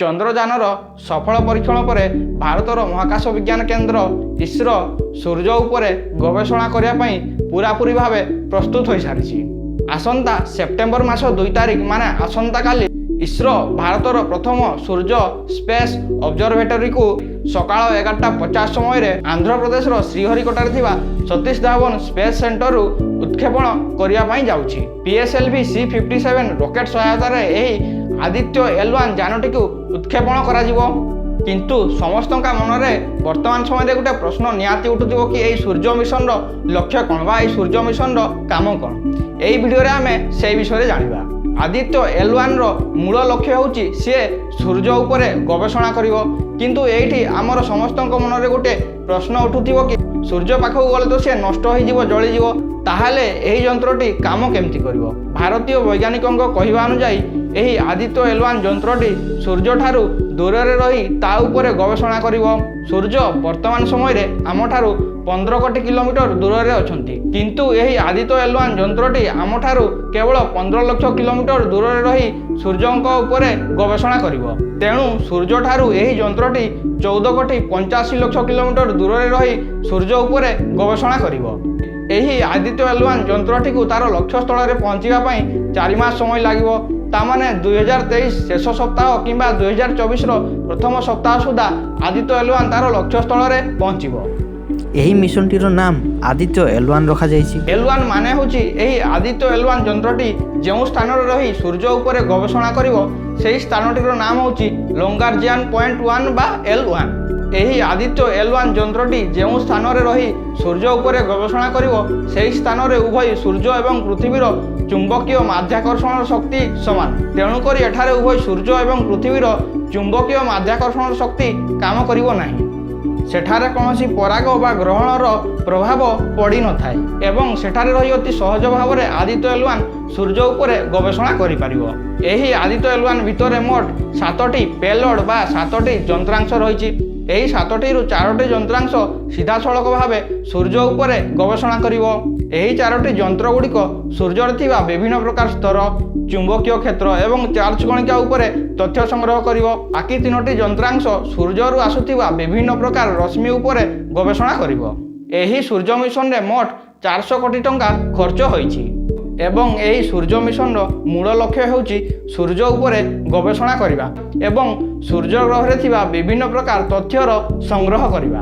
ଚନ୍ଦ୍ରଯାନର ସଫଳ ପରୀକ୍ଷଣ ପରେ ଭାରତର ମହାକାଶ ବିଜ୍ଞାନ କେନ୍ଦ୍ର ଇସ୍ରୋ ସୂର୍ଯ୍ୟ ଉପରେ ଗବେଷଣା କରିବା ପାଇଁ ପୂରାପୂରି ଭାବେ ପ୍ରସ୍ତୁତ ହୋଇସାରିଛି। ଆସନ୍ତା ସେପ୍ଟେମ୍ବର ମାସ 2 ତାରିଖ ମାନେ ଆସନ୍ତାକାଲି ଇସ୍ରୋ ଭାରତର ପ୍ରଥମ ସୂର୍ଯ୍ୟ ସ୍ପେସ୍ ଅବଜରଭେଟରିକୁ ସକାଳ 11:50 ସମୟରେ ଆନ୍ଧ୍ରପ୍ରଦେଶର ଶ୍ରୀହରିକୋଟାରେ ଥିବା ସତୀଶ ଧାୱନ ସ୍ପେସ୍ ସେଣ୍ଟରରୁ ଉତ୍କ୍ଷେପଣ କରିବା ପାଇଁ ଯାଉଛି। PSLV C-57 ରକେଟ୍ ସହାୟତାରେ ଏହି ଆଦିତ୍ୟ L1 ଯାନଟିକୁ ଉତ୍କ୍ଷେପଣ କରାଯିବ। କିନ୍ତୁ ସମସ୍ତଙ୍କ ମନରେ ବର୍ତ୍ତମାନ ସମୟରେ ଗୋଟେ ପ୍ରଶ୍ନ ନିହାତି ଉଠୁଥିବ କି ଏହି ସୂର୍ଯ୍ୟ ମିଶନର ଲକ୍ଷ୍ୟ କ'ଣ ବା ଏହି ସୂର୍ଯ୍ୟ ମିଶନର କାମ କ'ଣ। ଏହି ଭିଡ଼ିଓରେ ଆମେ ସେହି ବିଷୟରେ ଜାଣିବା। ଆଦିତ୍ୟ L1ର ମୂଳ ଲକ୍ଷ୍ୟ ହେଉଛି ସିଏ ସୂର୍ଯ୍ୟ ଉପରେ ଗବେଷଣା କରିବ। କିନ୍ତୁ ଏଇଠି ଆମର ସମସ୍ତଙ୍କ ମନରେ ଗୋଟେ ପ୍ରଶ୍ନ ଉଠୁଥିବ କି ସୂର୍ଯ୍ୟ ପାଖକୁ ଗଲେ ତ ସିଏ ନଷ୍ଟ ହୋଇଯିବ, ଜଳିଯିବ, ତାହେଲେ ଏହି ଯନ୍ତ୍ରଟି କାମ କେମିତି କରିବ? ଭାରତୀୟ ବୈଜ୍ଞାନିକଙ୍କ କହିବା ଅନୁଯାୟୀ ଏହି ଆଦିତ୍ୟ L1 ଯନ୍ତ୍ରଟି ସୂର୍ଯ୍ୟଠାରୁ ଦୂରରେ ରହି ତା ଉପରେ ଗବେଷଣା କରିବ। ସୂର୍ଯ୍ୟ ବର୍ତ୍ତମାନ ସମୟରେ ଆମଠାରୁ 15 କୋଟି କିଲୋମିଟର ଦୂରରେ ଅଛନ୍ତି, କିନ୍ତୁ ଏହି ଆଦିତ୍ୟ L1 ଯନ୍ତ୍ରଟି ଆମଠାରୁ କେବଳ 15 ଲକ୍ଷ କିଲୋମିଟର ଦୂରରେ ରହି ସୂର୍ଯ୍ୟଙ୍କ ଉପରେ ଗବେଷଣା କରିବ। ତେଣୁ ସୂର୍ଯ୍ୟଠାରୁ ଏହି ଯନ୍ତ୍ରଟି 14 କୋଟି 85 ଲକ୍ଷ କିଲୋମିଟର ଦୂରରେ ରହି ସୂର୍ଯ୍ୟ ଉପରେ ଗବେଷଣା କରିବ। ଏହି ଆଦିତ୍ୟ L1 ଯନ୍ତ୍ରଟିକୁ ତାର ଲକ୍ଷ୍ୟସ୍ଥଳରେ ପହଞ୍ଚିବା ପାଇଁ 4 ମାସ ସମୟ ଲାଗିବ। ତାମାନେ 2023 ଶେଷ ସପ୍ତାହ କିମ୍ବା 2024ର ପ୍ରଥମ ସପ୍ତାହ ସୁଦ୍ଧା ଆଦିତ୍ୟ L1 ତାର ଲକ୍ଷ୍ୟସ୍ଥଳରେ ପହଞ୍ଚିବ। ଏହି ମିଶନଟିର ନାମ ଆଦିତ୍ୟ L1 ରଖାଯାଇଛି। L1 ମାନେ ହେଉଛି ଏହି ଆଦିତ୍ୟ L1 ଯନ୍ତ୍ରଟି ଯେଉଁ ସ୍ଥାନରେ ରହି ସୂର୍ଯ୍ୟ ଉପରେ ଗବେଷଣା କରିବ ସେହି ସ୍ଥାନଟିର ନାମ ହେଉଛି ଲଙ୍ଗାର୍ଜିଆନ ପଏଣ୍ଟ 1 ବା L1। ଏହି ଆଦିତ୍ୟ L1 ଯନ୍ତ୍ରଟି ଯେଉଁ ସ୍ଥାନରେ ରହି ସୂର୍ଯ୍ୟ ଉପରେ ଗବେଷଣା କରିବ ସେହି ସ୍ଥାନରେ ଉଭୟ ସୂର୍ଯ୍ୟ ଏବଂ ପୃଥିବୀର ଚୁମ୍ବକୀୟ ମାଧ୍ୟାକର୍ଷଣର ଶକ୍ତି ସମାନ। ତେଣୁକରି ଏଠାରେ ଉଭୟ ସୂର୍ଯ୍ୟ ଏବଂ ପୃଥିବୀର ଚୁମ୍ବକୀୟ ମାଧ୍ୟାକର୍ଷଣର ଶକ୍ତି କାମ କରିବ ନାହିଁ। ସେଠାରେ କୌଣସି ପରାଗ ବା ଗ୍ରହଣର ପ୍ରଭାବ ପଡ଼ିନଥାଏ ଏବଂ ସେଠାରେ ରହି ଅତି ସହଜ ଭାବରେ ଆଦିତ୍ୟ L1 ସୂର୍ଯ୍ୟ ଉପରେ ଗବେଷଣା କରିପାରିବ। ଏହି ଆଦିତ୍ୟ L1 ଭିତରେ ମୋଟ 7ଟି ପେଲୋଡ୍ ବା 7ଟି ଯନ୍ତ୍ରାଂଶ ରହିଛି। ଏହି 7ଟିରୁ 4ଟି ଯନ୍ତ୍ରାଂଶ ସିଧାସଳଖ ଭାବେ ସୂର୍ଯ୍ୟ ଉପରେ ଗବେଷଣା କରିବ। ଏହି 4ଟି ଯନ୍ତ୍ର ଗୁଡ଼ିକ ସୂର୍ଯ୍ୟରେ ଥିବା ବିଭିନ୍ନ ପ୍ରକାର ସ୍ତର, ଚୁମ୍ବକୀୟ କ୍ଷେତ୍ର ଏବଂ ଚାର୍ଜ କଣିକା ଉପରେ ତଥ୍ୟ ସଂଗ୍ରହ କରିବ। ବାକି 3ଟି ଯନ୍ତ୍ରାଂଶ ସୂର୍ଯ୍ୟରୁ ଆସୁଥିବା ବିଭିନ୍ନ ପ୍ରକାର ରଶ୍ମି ଉପରେ ଗବେଷଣା କରିବ। ଏହି ସୂର୍ଯ୍ୟ ମିଶନରେ ମୋଟ 400 କୋଟି ଟଙ୍କା ଖର୍ଚ୍ଚ ହୋଇଛି ଏବଂ ଏହି ସୂର୍ଯ୍ୟ ମିଶନର ମୂଳ ଲକ୍ଷ୍ୟ ହେଉଛି ସୂର୍ଯ୍ୟ ଉପରେ ଗବେଷଣା କରିବା ଏବଂ ସୂର୍ଯ୍ୟ ଗ୍ରହରେ ଥିବା ବିଭିନ୍ନ ପ୍ରକାର ତଥ୍ୟର ସଂଗ୍ରହ କରିବା।